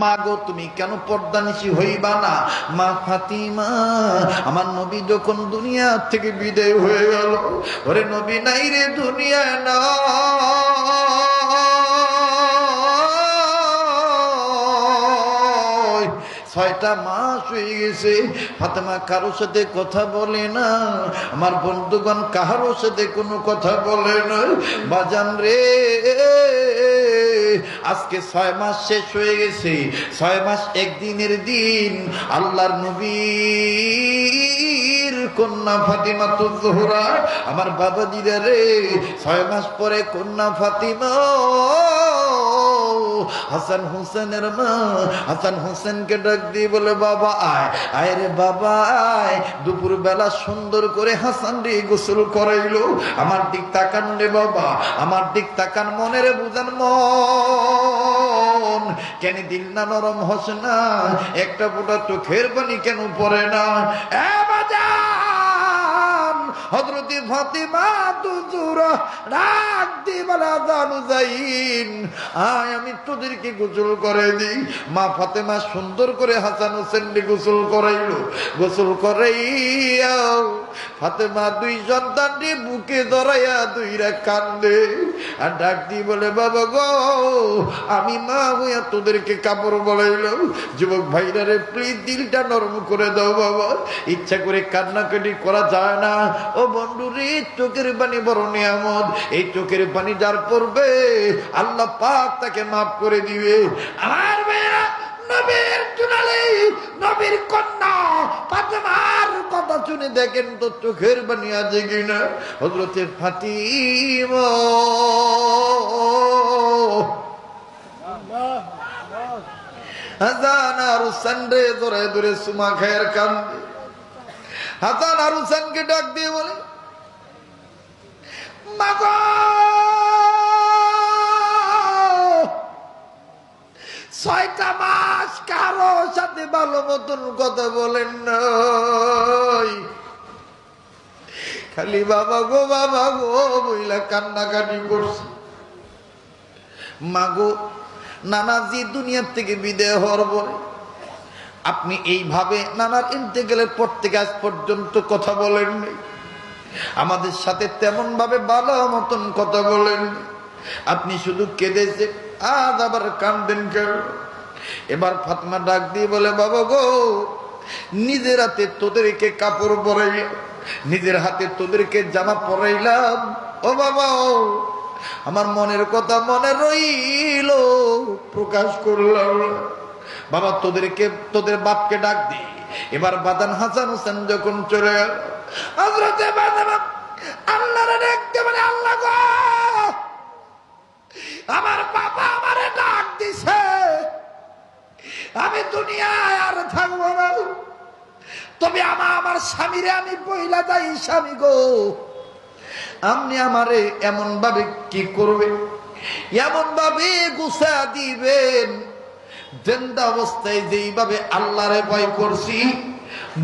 মা গো তুমি কেন পর্দানিশী হইবা না? মা ফাতিমা, আমার নবী যখন দুনিয়া থেকে বিদায় হয়ে গেল, ওরে নবী নাই রে দুনিয়ায় না, 6টা মাস হয়ে গেছে। ফাতেমা কারোর সাথে কথা বলে না, আমার বন্ধুগণ কারোর সাথে কোনো কথা বলে না। বাজান রে, আজকে 6 মাস শেষ হয়ে গেছে। 6 মাস একদিনের দিন আল্লাহর নবীর কন্যা ফাতিমা তুজ জোহরা, আমার বাবা দিদা রে, 6 মাস পরে কন্যা ফাতিমা হাসান হোসেনের মা হাসান হোসেনকে ডাক দিয়ে বলে, বাবা আয়, আয় রে বাবা আয়। দুপুর বেলা সুন্দর করে হাসান রে গোসল করাইলো। আমার দিক তাকান রে বাবা, আমার দিক তাকান, মনের বুঝান মন, কেন দিল না নরম হস না, একটা ফোঁটা চোখের পানি কেন পড়ে না? এ বাজান, হযরতে ফাতিমা তুজুরা ডাক দি বলা, জানু যাইন আয়, আমি তোদেরকে গোসল করে দিই। মা ফাতেমা সুন্দর করে হাসান হোসেনকে গোসল করাইলো। গোসল করাইয়া ফাতেমা 2 সন্তানটি বুকে ধরাইয়া 2রা কান্দে আর ডাক দি বলে, বাবা গো, আমি মা হইয়া তোদেরকে কাপড় বলাইলাম। যুবক ভাইরা রে, প্লিজ দিলটা নরম করে দাও বাবা, ইচ্ছা করে কান্নাকাটি করা যায় না। ও বন্ধু রে, চোখের পানি বড় নিয়ামত, এই চোখের পানি যার পড়বে আল্লাহ পাক তাকে মাফ করে দিবে। আমার মেয়েরা, নবীর দুলালি, নবীর কন্যা ফাতেমার কথা শুনে দেখেন তো চোখের পানি আছে কিনা। হযরতে ফাতিমা হাসান আর হুসেন রে ধরে ধরে সুমা খায়ের কান্দে। হাসান আর হুসেনকে ডাক দিয়ে বলে, মাগো 6টা মাস কারো সাথে ভালো মতন কথা বলেন নাই, খালি বাবা গো বইলা কান্নাকাটি করছে। মাগো, নানাজি দুনিয়ার থেকে বিদায় হওয়ার পরে আপনি এইভাবে নানার ইন্তেকালের পর থেকে আজ পর্যন্ত কথা বলেননি, আমাদের সাথে তেমন ভাবে ভালো মতন কথা বলেন, আপনি শুধু কেঁদেছে, আজ আবার কান্দেন কেন? এবার ফাতেমা ডাক দিয়ে বলে, বাবা গো, নিজের হাতে তোদেরকে কাপড় পরাইলাম, নিজের হাতে তোদেরকে জামা পরাইলাম। ও বাবা, আমার মনের কথা মনে রইল, প্রকাশ করলাম। বাবা, তোদের বাপকে ডাক দি। এবার বাদান হাসান হোসেন যখন চলে গেল, হযরতে ফাতেমা আল্লাহরে দেখতে বলে, আল্লাহ গো, আমার বাবা আমারে ডাক দিছে, আমি দুনিয়ায় আর থাকবো না, তবে আমার স্বামীরে আমি বইলা যাই, স্বামী গো, আপনি আমারে এমন ভাবে কি করবে, এমন ভাবে গুছা দিবেন, জিন্দা অবস্থায় যেইভাবে আল্লাহরে ভয় করছি,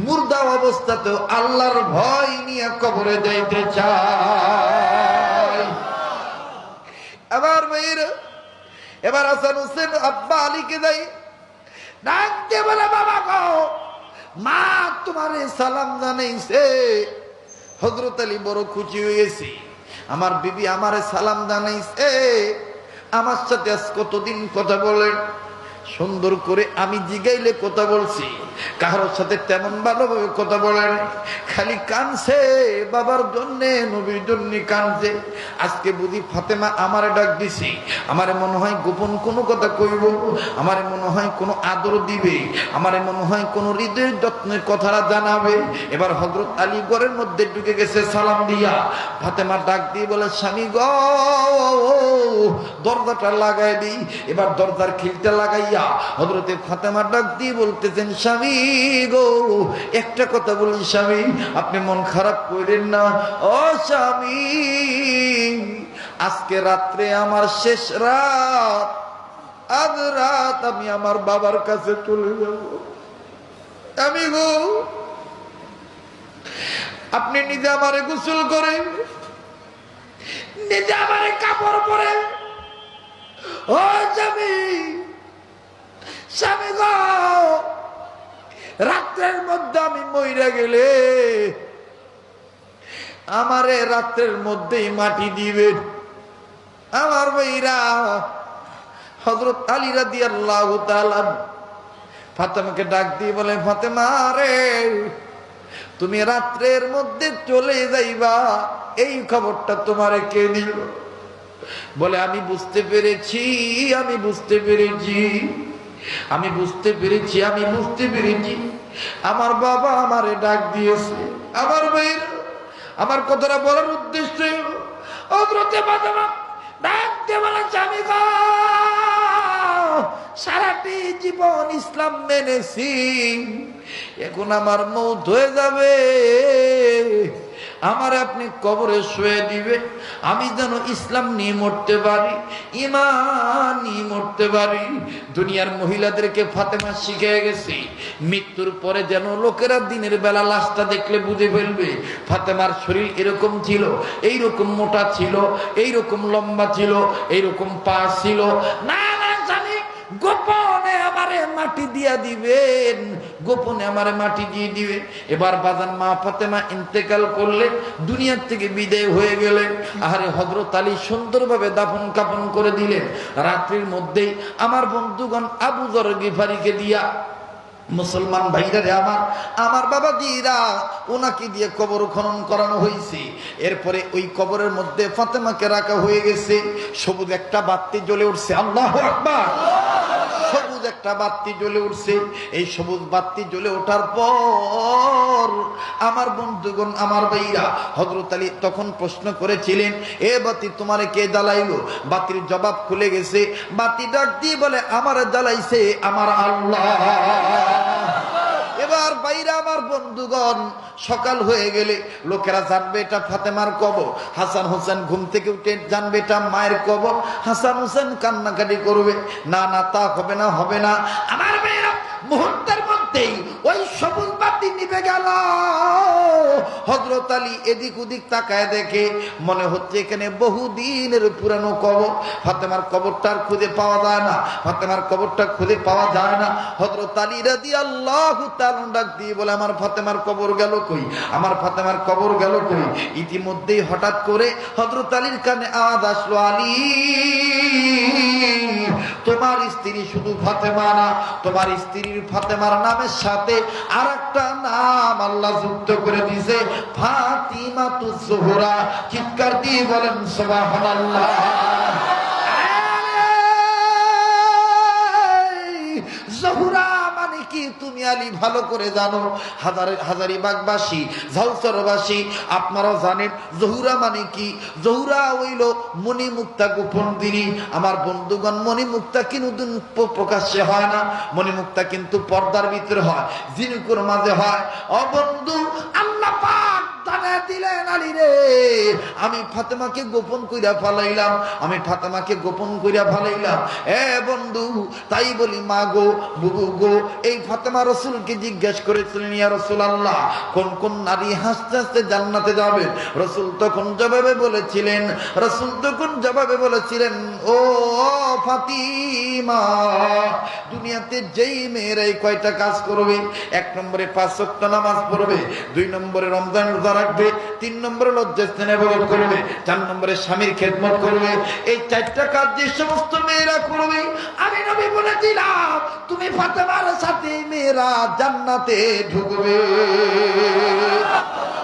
মুর্দা অবস্থাতেও আল্লাহর ভয় নিয়ে কবরে যাইতে চাই। এবার হাসান হোসেন আব্বা আলীকে যাই ডাকতে বলে, বাবা গো, মা তোমারে সালাম জানাইছে। হযরত আলী বড় খুশি হয়েছে, আমার বিবি আমারে সালাম জানাইছে, আমার সাথে আজ কতদিন কথা বলেন, সুন্দর করে আমি জিগাইলে কথা বলছি, কারোর সাথে তেমন ভালোভাবে কথা বলেন, খালি কানছে বাবার জন্য, নবীর জন্য কানছে। আজকে বুঝি ফাতেমা আমারে ডাক দিছি, আমারে মনে হয় গোপন কোনো কথা কইব, আমারে মনে হয় কোনো আদর দিবে, আমারে মনে হয় কোনো হৃদয়ের যত্নের কথাটা জানাবে। এবার হযরত আলী ঘরের মধ্যে ঢুকে গেছে সালাম দিয়া। ফাতেমা ডাক দিয়ে বলে, স্বামী গো, দরজাটা লাগাই দিই। এবার দরজার খিলটা লাগাইয়া হযরতে ফাতেমা ডাক দিয়ে বলতেছেন, স্বামী গো, একটা কথা বলি স্বামী, আপনি মন খারাপ করেন না। ও স্বামী, আজকে রাত্রে আমার শেষ রাত, আজ রাত আমি আমার বাবার কাছে চলে যাব। আমি গো, আপনি নিজে আমারে গোসল করেন, নিজে আমারে কাপড় পরেন। ও স্বামী, স্বামী গো, রাত্রের মধ্যে আমি মইরা গেলে আমারে রাত্রের মধ্যেই মাটি দিবেন। আমার ভাইরা হযরত আলী রাদিয়াল্লাহু তাআলা ফাতেমাকে ডাক দিয়ে বলে, ফাতেমা রে, তুমি রাত্রের মধ্যে চলে যাইবা, এই খবরটা তোমারে কে দিল? বলে, আমি বুঝতে পেরেছি, আমি বুঝতে পেরেছি, আমি বুঝতে পেরেছি, আমি বুঝতে পেরেছি। আমার বাবা আমারে ডাক দিয়েছে। আমার ভাইরা, আমার কথাটা বলার উদ্দেশ্য হযরতে ফাতেমা ডাক দিয়ে বলে, স্বামী গো, সারাটি জীবন ইসলাম মেনেছি, এখন আমার মওত হয়ে যাবে, আমার আপনি কবরে শুয়ে দিবে, আমি যেন ইসলাম নিয়ে মরতে পারি, ঈমান নিয়ে মরতে পারি। দুনিয়ার মহিলাদেরকে ফাতেমা শিখে গেছে, মৃত্যুর পরে যেন লোকেরা দিনের বেলা লাশটা দেখলে বুঝে ফেলবে ফাতেমার শরীর এরকম ছিল, এইরকম মোটা ছিল, এইরকম লম্বা ছিল, এইরকম পা ছিল। না না জানি, গোপনে আমারে মাটি দিয়া দিবেন, গোপনে আমারে মাটি দিয়ে দিবে। এবার বাজান মা ফাতেমা ইন্তেকাল করলেন, দুনিয়ার থেকে বিদায় হয়ে গেলেন। আরে হযরত আলী সুন্দরভাবে দাফন কাফন করে দিলেন। রাত্রির মধ্যেই আমার বন্ধুগণ আবু যর গিফারিকে দিয়া, মুসলমান ভাইরা রে আমার, আমার বাবা দিরা, ওনাকে দিয়ে কবর খনন করানো হয়েছে। এরপরে ওই কবরের মধ্যে ফাতেমাকে রাখা হয়ে গেছে। সবুজ একটা বাতি জ্বলে উঠছে, আল্লাহু আকবার, সবুজ একটা বাতি জ্বলে উঠছে। এই সবুজ বাতি জ্বলে ওঠার পর আমার বন্ধুগণ, আমার ভাইরা, হযরত আলী তখন প্রশ্ন করেছিলেন, এ বাতি তোমারে কে জ্বালাইলো? বাতির জবাব খুলে গেছে। বাতি ডাক দিয়ে বলে, আমারে জ্বালাইছে আমার আল্লাহ। এবার বাইরে আমার বন্ধুগণ, সকাল হয়ে গেলে লোকেরা জানবে এটা ফাতেমার কবর। হাসান হোসেন ঘুম থেকে উঠে জানবে এটা মায়ের কবর। হাসান হোসেন কান্নাকাটি করবে, না না তা হবে না, হবে না। আমার মেয়েরা মুহূর্তের মধ্যেই ওই সবুজ বাতি নিভে গেল। হযরত আলী এদিক ওদিক তাকায় দেখে, মনে হচ্ছে এখানে বহুদিনের পুরানো কবর। ফাতেমার কবরটা খুঁজে পাওয়া যায় না, ফাতেমার কবরটা খুঁজে পাওয়া যায় না। হযরত আলী রাদিয়াল্লাহু তাআলা ডাক দিয়ে বলে, আমার ফাতেমার কবর গেল কই, আমার ফাতেমার কবর গেল কই? ইতিমধ্যেই হঠাৎ করে হযরত আলীর কানে আওয়াজ আসলো, আলী, তোমার স্ত্রী শুধু ফাতেমা না, তোমার স্ত্রীর ফাতেমার নামের সাথে আরেকটা নাম আল্লাহ যুক্ত করে দিয়েছে, ফাতিমাতুজ জোহরা। চিৎকার দিয়ে বলেন সুবহানাল্লাহ। জোহরা মানে কি তুমি আলী ভালো করে জানো। হাজারীবাগবাসী, ঝাউসরবাসী আপনারাও জানেন জোহরা মানে কি। জোহরা হইল মণিমুক্তা গোপন দিনী। আমার বন্ধুগণ, মণিমুক্তা কিন্তু প্রকাশ্যে হয় না, মণিমুক্তা কিন্তু পর্দার ভিতরে হয়, জিনুকুর মাঝে হয়। ও বন্ধু, আল্লাহ পাক জানায় দিলেন, আলী রে, আমি ফাতেমাকে গোপন কইরা ফেলাইলাম, আমি ফাতেমাকে গোপন কইরা ফেলাইলাম। এ বন্ধু, তাই বলি মা গো, বুবু গো, এই ফাতেমা রাসূলকে জিজ্ঞেস করেছিলেন, ইয়া রাসূলুল্লাহ, কোন কোন নারী হাসতে হাসতে জান্নাতে যাবে? রাসূল তখন জবাবে বলেছিলেন, ও ফাতিমা, দুনিয়াতে যেই মেয়েরা এই কয়টা কাজ করবে, 1 নম্বরে 5 ওয়াক্ত নামাজ পড়বে, 2 নম্বরে রমজান রোজা রাখবে, 3 নম্বরে লজ্জাস্থানে ইবাদত করবে, 4 নম্বরে স্বামীর খেদমত করবে, এই 4টা কাজ যে সমস্ত মেয়েরা করবে, আমি নবী বলেছিলাম তুমি ফাতেমার সাথে মেয়েরা জান্নাতে ঢুকবে।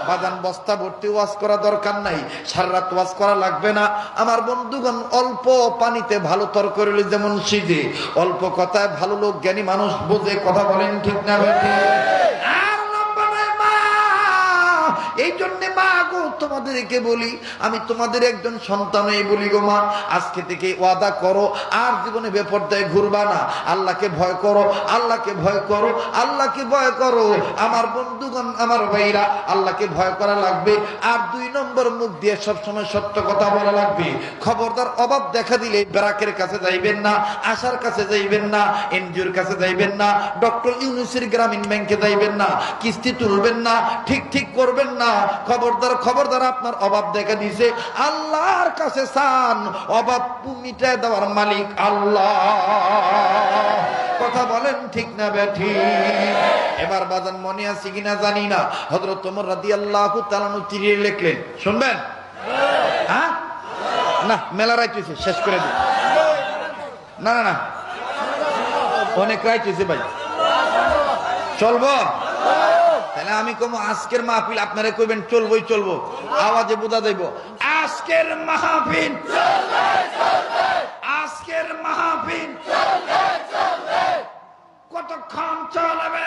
বাজান, বস্তা ভর্তি ওয়াজ করা দরকার নাই, সারা রাত ওয়াজ করা লাগবে না। আমার বন্ধুগণ, অল্প পানিতে ভালো তরকারি যেমন সিজে, অল্প কথায় ভালো লোক জ্ঞানী মানুষ বোঝে। কথা বলেন ঠিক না বেঠিক? এই জন্যে মা গো, তোমাদেরকে বলি, আমি তোমাদের একজন সন্তানই বলি গো মা, আজকে থেকে ওয়াদা করো আর জীবনে বেপরদায় ঘুরবা না। আল্লাহকে ভয় করো, আল্লাহকে ভয় করো, আল্লাহকে ভয় করো। আমার বন্ধুগণ, আমার ভাইরা, আল্লাহকে ভয় করা লাগবে। আর 2 নম্বর, মুখ দিয়ে সবসময় সত্য কথা বলা লাগবে। খবরদার অভাব দেখা দিলে ব্যারাকের কাছে যাইবেন না, আশার কাছে যাইবেন না, এনজিওর কাছে যাইবেন না, ডক্টর ইউনূসের গ্রামীণ ব্যাংকে যাইবেন না, কিস্তি তুলবেন না, ঠিক করবেন না। খবরদার, খবরদার, আপনার অভাব দেখা দিছে, আল্লাহর কাছে চান, অভাব মিটায় দেওয়ার মালিক আল্লাহ। কথা বলেন ঠিক না ব্যাঠি? এবার বাজান মনে আছে কিনা জানি না, হযরত ওমর রাদিয়াল্লাহু তাআলা তীরে লিখলেন, শুনবেন? হ্যাঁ না, মেলা রাইত হইছে, শেষ করে দিই। না না না, অনেক রাইত হইছে ভাই, চলবো? তাহলে আমি কম আজকের মাহফিল, আপনারা কইবেন চলবই চলবো, আওয়াজে বোঝা যাইব আজকের মাহফিল, আজকের মাহফিল কতক্ষণ চলবে?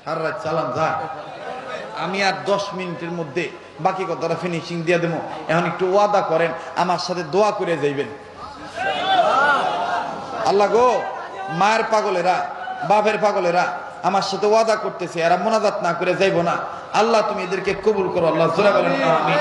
সারা রাত চালান যা, আমি আর 10 মিনিটের মধ্যে বাকি কথাটা ফিনিশিং দিয়ে দেবো। এখন একটু ওয়াদা করেন, আমার সাথে দোয়া করে যাইবেন। আল্লাহ গো, মায়ের পাগলেরা, বাপের পাগলেরা আমার সাথে ওয়াদা করতেছে, এরা মোনাজাত না করে যাইবো না। আল্লাহ তুমি এদেরকে কবুল করো। আল্লাহ জোরে বলেন আমিন।